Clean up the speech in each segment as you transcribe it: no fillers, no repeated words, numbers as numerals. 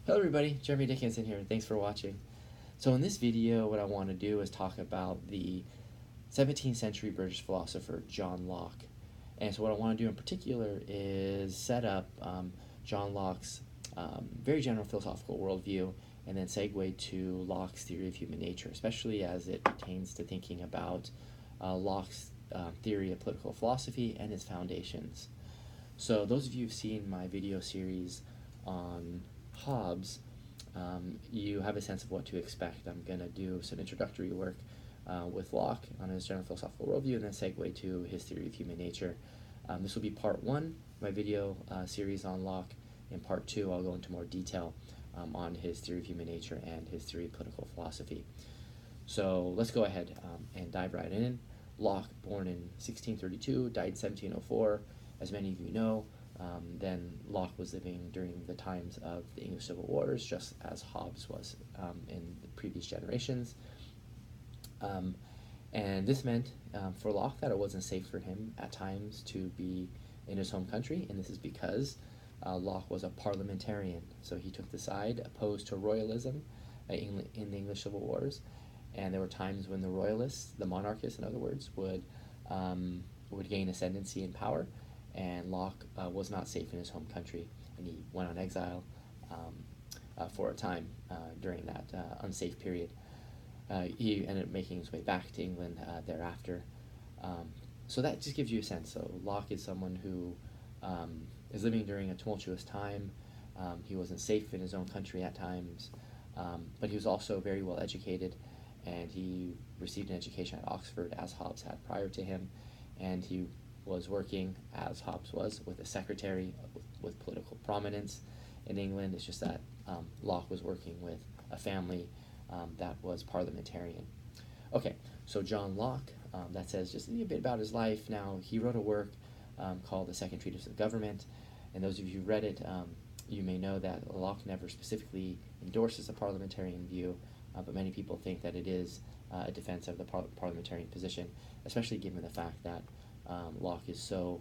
Hello everybody, Jeremy Dickinson here. Thanks for watching. So in this video, what I want to do is talk about the 17th century British philosopher John Locke. And so what I want to do in particular is set up John Locke's very general philosophical worldview and then segue to Locke's theory of human nature, especially as it pertains to thinking about Locke's theory of political philosophy and its foundations. So those of you who've seen my video series on Hobbes, you have a sense of what to expect. I'm going to do some introductory work with Locke on his general philosophical worldview and then segue to his theory of human nature. This will be part one of my video series on Locke. In part two, I'll go into more detail on his theory of human nature and his theory of political philosophy. So let's go ahead and dive right in. Locke, born in 1632, died in 1704. As many of you know, then Locke was living during the times of the English Civil Wars, just as Hobbes was in the previous generations. And this meant for Locke that it wasn't safe for him at times to be in his home country, and this is because Locke was a parliamentarian. So he took the side opposed to royalism in the English Civil Wars, and there were times when the royalists, the monarchists in other words, would gain ascendancy in power, and Locke was not safe in his home country, and he went on exile for a time during that unsafe period. He ended up making his way back to England thereafter. So that just gives you a sense. So Locke is someone who is living during a tumultuous time. He wasn't safe in his own country at times, but he was also very well educated, and he received an education at Oxford, as Hobbes had prior to him, and he was working, as Hobbes was, with a secretary with political prominence in England. It's just that Locke was working with a family that was parliamentarian. Okay, so John Locke, that says just a bit about his life. Now, he wrote a work called The Second Treatise of Government, and those of you who read it, you may know that Locke never specifically endorses the parliamentarian view, but many people think that it is a defense of the parliamentarian position, especially given the fact that Locke is so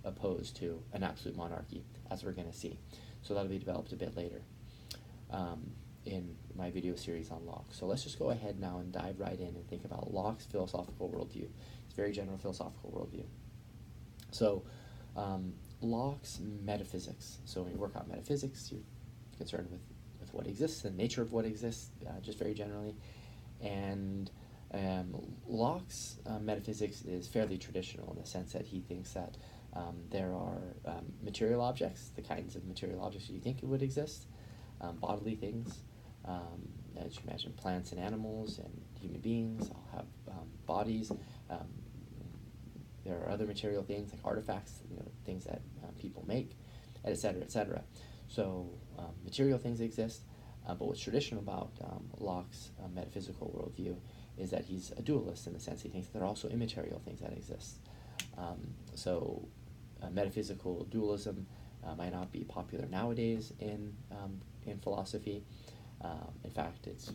opposed to an absolute monarchy, as we're going to see. So that'll be developed a bit later in my video series on Locke. So let's just go ahead now and dive right in and think about Locke's philosophical worldview. It's a very general philosophical worldview. So Locke's metaphysics. So when you work out metaphysics, you're concerned with what exists, the nature of what exists, just very generally. And Locke's metaphysics is fairly traditional in the sense that he thinks that there are material objects, the kinds of material objects you think would exist, bodily things, as you imagine plants and animals and human beings all have bodies. There are other material things like artifacts, things that people make, etc., etc. So material things exist, but what's traditional about Locke's metaphysical worldview is that he's a dualist in the sense he thinks there are also immaterial things that exist. So metaphysical dualism might not be popular nowadays in philosophy. In fact, it's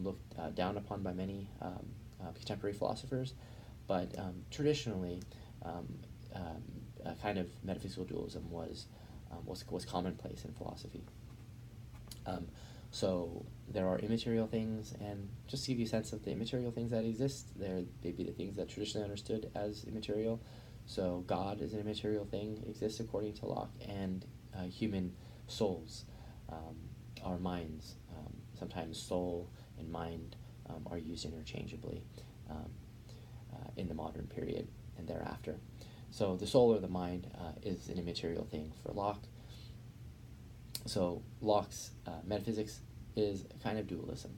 looked down upon by many contemporary philosophers, but traditionally a kind of metaphysical dualism was commonplace in philosophy. So there are immaterial things, and just to give you a sense of the immaterial things that exist, there may be the things that traditionally understood as immaterial. So God is an immaterial thing, exists according to Locke, and human souls, our minds. Sometimes soul and mind are used interchangeably in the modern period and thereafter. So the soul or the mind is an immaterial thing for Locke. So Locke's metaphysics is a kind of dualism.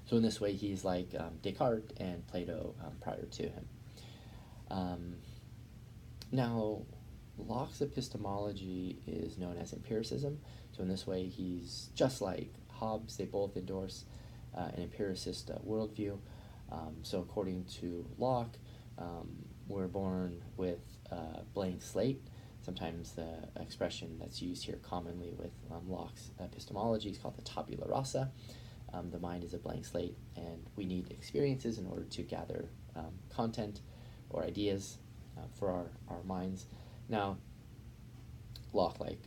So in this way, he's like Descartes and Plato prior to him. Now, Locke's epistemology is known as empiricism. So in this way, he's just like Hobbes. They both endorse an empiricist worldview. So according to Locke, we're born with a blank slate. Sometimes the expression that's used here commonly with Locke's epistemology is called the tabula rasa. The mind is a blank slate, and we need experiences in order to gather content or ideas for our minds. Now, Locke, like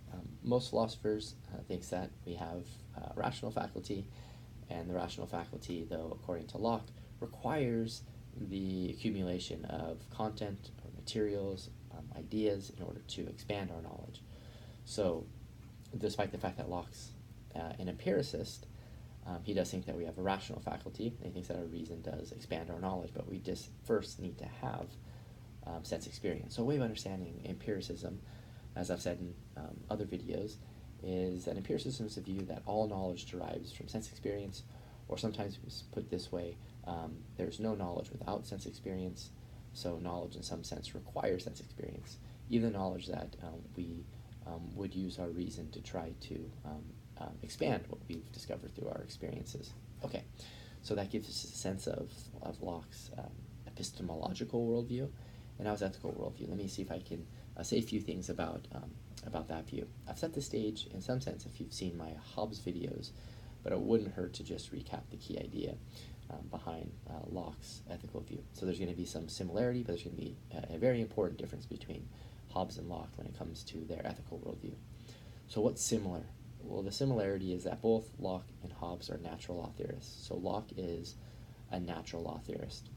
most philosophers, thinks that we have a rational faculty, and the rational faculty, though, according to Locke, requires the accumulation of content or materials, ideas, in order to expand our knowledge. So, despite the fact that Locke's an empiricist, he does think that we have a rational faculty, and he thinks that our reason does expand our knowledge, but we just first need to have sense experience. So a way of understanding empiricism, as I've said in other videos, is that empiricism is a view that all knowledge derives from sense experience, or sometimes put this way, there's no knowledge without sense experience, so knowledge in some sense requires sense experience, even the knowledge that we would use our reason to try to expand what we've discovered through our experiences. Okay, so that gives us a sense of Locke's epistemological worldview, and now his ethical worldview. Let me see if I can say a few things about that view. I've set the stage in some sense if you've seen my Hobbes videos, but it wouldn't hurt to just recap the key idea behind Locke's ethical view. So there's going to be some similarity, but there's going to be a very important difference between Hobbes and Locke when it comes to their ethical worldview. So what's similar? Well, the similarity is that both Locke and Hobbes are natural law theorists. So Locke is a natural law theorist.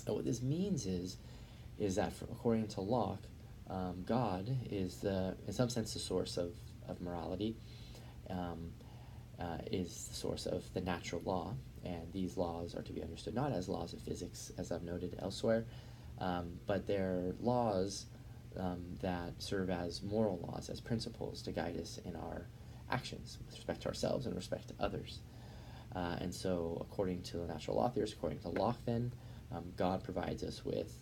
And what this means is that according to Locke, God is in some sense the source of morality, is the source of the natural law, and these laws are to be understood not as laws of physics, as I've noted elsewhere, but they're laws that serve as moral laws, as principles to guide us in our actions with respect to ourselves and respect to others. And so according to the natural law theorists, according to Locke then, God provides us with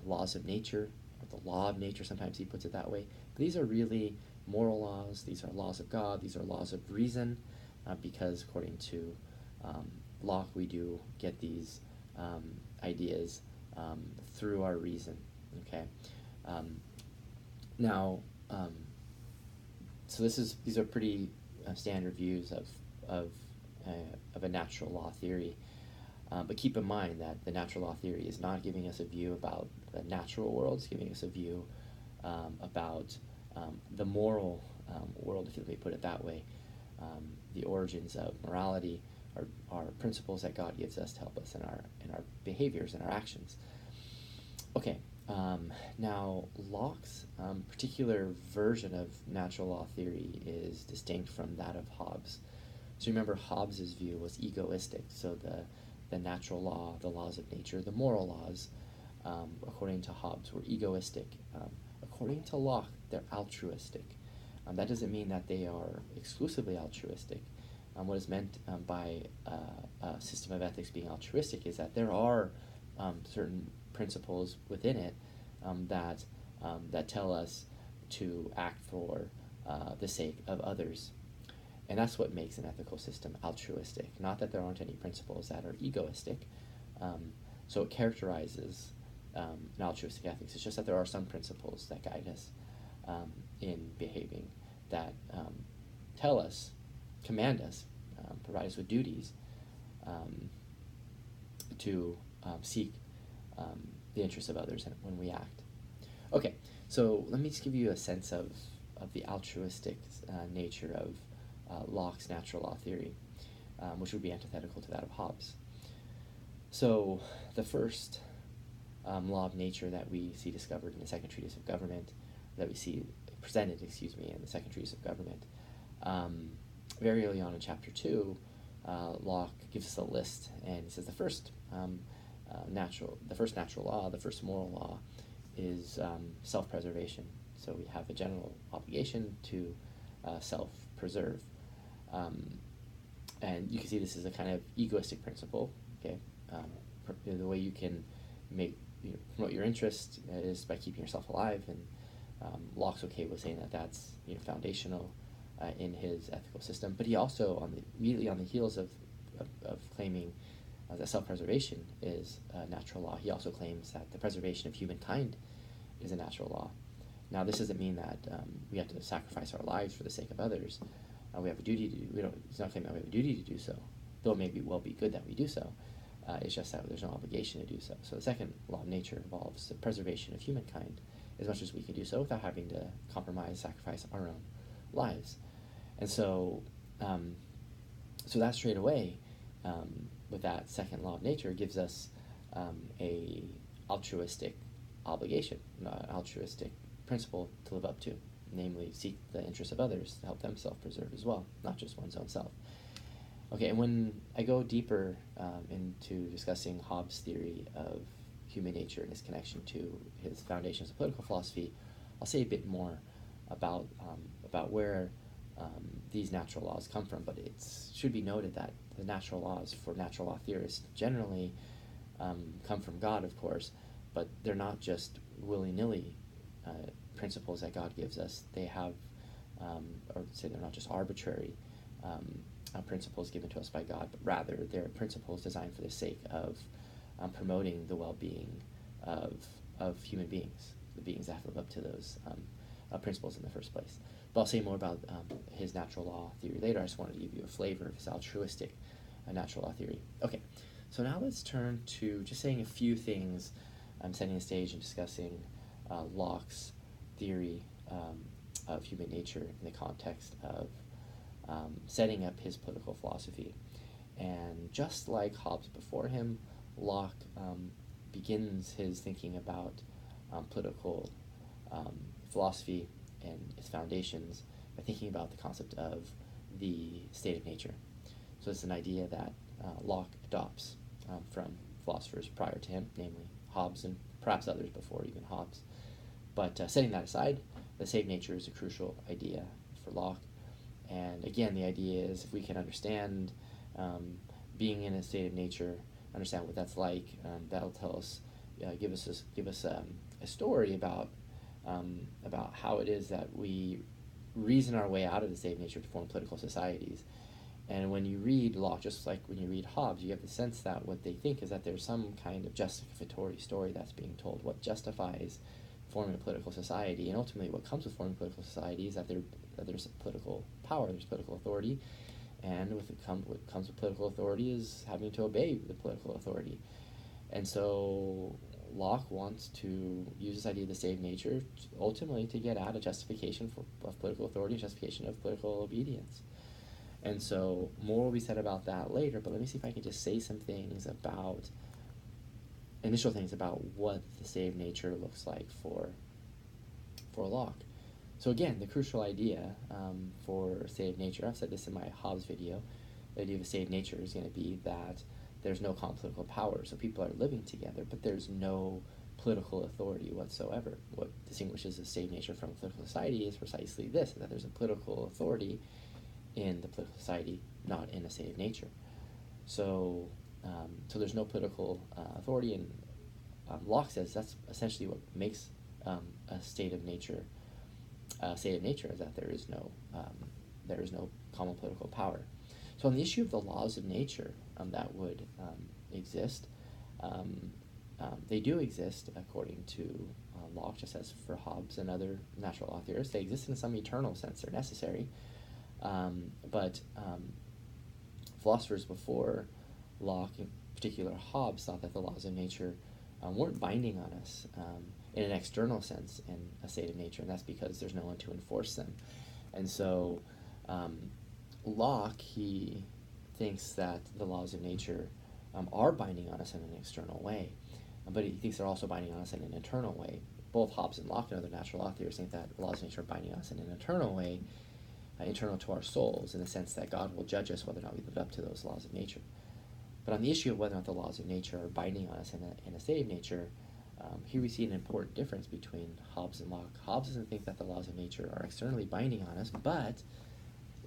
laws of nature, or the law of nature, sometimes he puts it that way. But these are really moral laws, these are laws of God, these are laws of reason, because according to Locke, we do get these ideas through our reason, okay? So these are pretty standard views of a natural law theory. But keep in mind that the natural law theory is not giving us a view about the natural world, it's giving us a view about the moral world, if you let me put it that way. The origins of morality are principles that God gives us to help us in our behaviors and our actions. Okay, now Locke's particular version of natural law theory is distinct from that of Hobbes. So remember, Hobbes's view was egoistic, so the natural law, the laws of nature, the moral laws, according to Hobbes, were egoistic. According to Locke, they're altruistic. That doesn't mean that they are exclusively altruistic. What is meant by a system of ethics being altruistic is that there are certain principles within it that tell us to act for the sake of others. And that's what makes an ethical system altruistic. Not that there aren't any principles that are egoistic. So it characterizes an altruistic ethics. It's just that there are some principles that guide us in behaving, that tell us, command us, provide us with duties to seek the interests of others when we act. Okay, so let me just give you a sense of the altruistic nature of Locke's natural law theory, which would be antithetical to that of Hobbes. So the first law of nature that we see discovered in the Second Treatise of Government, that we see presented, in the Second Treatise of Government, very early on in Chapter 2, Locke gives us a list, and he says the first natural law, the first moral law, is self-preservation. So we have a general obligation to self-preserve. And you can see this is a kind of egoistic principle, okay? The way you can promote your interest is by keeping yourself alive, and Locke's okay with saying that that's foundational in his ethical system. But he also, immediately on the heels of claiming that self-preservation is a natural law, he also claims that the preservation of humankind is a natural law. Now, this doesn't mean that we have to sacrifice our lives for the sake of others. We have a duty to do. He's not claiming that we have a duty to do so, though it may well be good that we do so. It's just that there's no obligation to do so. So the second law of nature involves the preservation of humankind, as much as we can do so without having to compromise, sacrifice our own lives. And so, so that straight away, with that second law of nature, gives us a altruistic obligation, altruistic principle to live up to, namely seek the interests of others to help them self-preserve as well, not just one's own self. Okay, and when I go deeper into discussing Hobbes' theory of human nature and his connection to his foundations of political philosophy, I'll say a bit more about where these natural laws come from, but it should be noted that the natural laws for natural law theorists generally come from God, of course, but they're not just willy-nilly principles that God gives us. They have, or say they're not just arbitrary principles given to us by God, but rather they're principles designed for the sake of promoting the well-being of human beings, the beings that have to live up to those principles in the first place. But I'll say more about his natural law theory later. I just wanted to give you a flavor of his altruistic natural law theory. Okay, so now let's turn to just saying a few things, setting the stage and discussing Locke's theory of human nature in the context of setting up his political philosophy. And just like Hobbes before him, Locke begins his thinking about political philosophy and its foundations by thinking about the concept of the state of nature. So it's an idea that Locke adopts from philosophers prior to him, namely Hobbes and perhaps others before even Hobbes. But setting that aside, the state of nature is a crucial idea for Locke. And again, the idea is if we can understand being in a state of nature, understand what that's like, that'll tell us, give us a story about how it is that we reason our way out of the state of nature to form political societies. And when you read Locke, just like when you read Hobbes, you have the sense that what they think is that there's some kind of justificatory story that's being told. What justifies forming a political society, and ultimately what comes with forming a political society is that there's political power, there's political authority, and what comes with political authority is having to obey the political authority. And so Locke wants to use this idea of the state of nature ultimately to get at a justification of political authority, a justification of political obedience. And so more will be said about that later, but let me see if I can just say some things about, initial things about what the state of nature looks like for Locke. So again, the crucial idea for state of nature, I've said this in my Hobbes video, the idea of a state of nature is going to be that there's no common political power. So people are living together, but there's no political authority whatsoever. What distinguishes a state of nature from a political society is precisely this, that there's a political authority in the political society, not in a state of nature. So there's no political authority, and Locke says that's essentially what makes a state of nature is that there is no common political power. So on the issue of the laws of nature that would exist, they do exist according to Locke, just as for Hobbes and other natural law theorists. They exist in some eternal sense. They're necessary. But philosophers before Locke, in particular Hobbes, thought that the laws of nature weren't binding on us in an external sense in a state of nature, and that's because there's no one to enforce them. And so Locke, he thinks that the laws of nature are binding on us in an external way, but he thinks they're also binding on us in an internal way. Both Hobbes and Locke and other natural law theorists think that the laws of nature are binding on us in an internal way, internal to our souls, in the sense that God will judge us whether or not we live up to those laws of nature. But on the issue of whether or not the laws of nature are binding on us in a state of nature, here we see an important difference between Hobbes and Locke. Hobbes doesn't think that the laws of nature are externally binding on us, but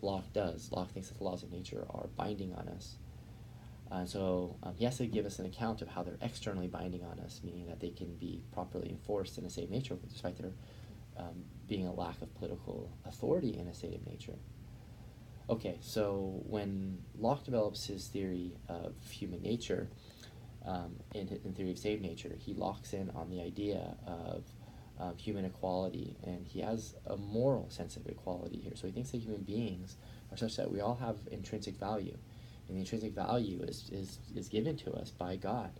Locke does. Locke thinks that the laws of nature are binding on us. So he has to give us an account of how they're externally binding on us, meaning that they can be properly enforced in a state of nature, despite there being a lack of political authority in a state of nature. Okay, so when Locke develops his theory of human nature, in theory of state of nature, he locks in on the idea of human equality, and he has a moral sense of equality here. So he thinks that human beings are such that we all have intrinsic value, and the intrinsic value is given to us by God.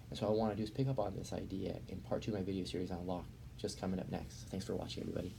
And so what I want to do is pick up on this idea in part 2 of my video series on Locke just coming up next. Thanks for watching, everybody.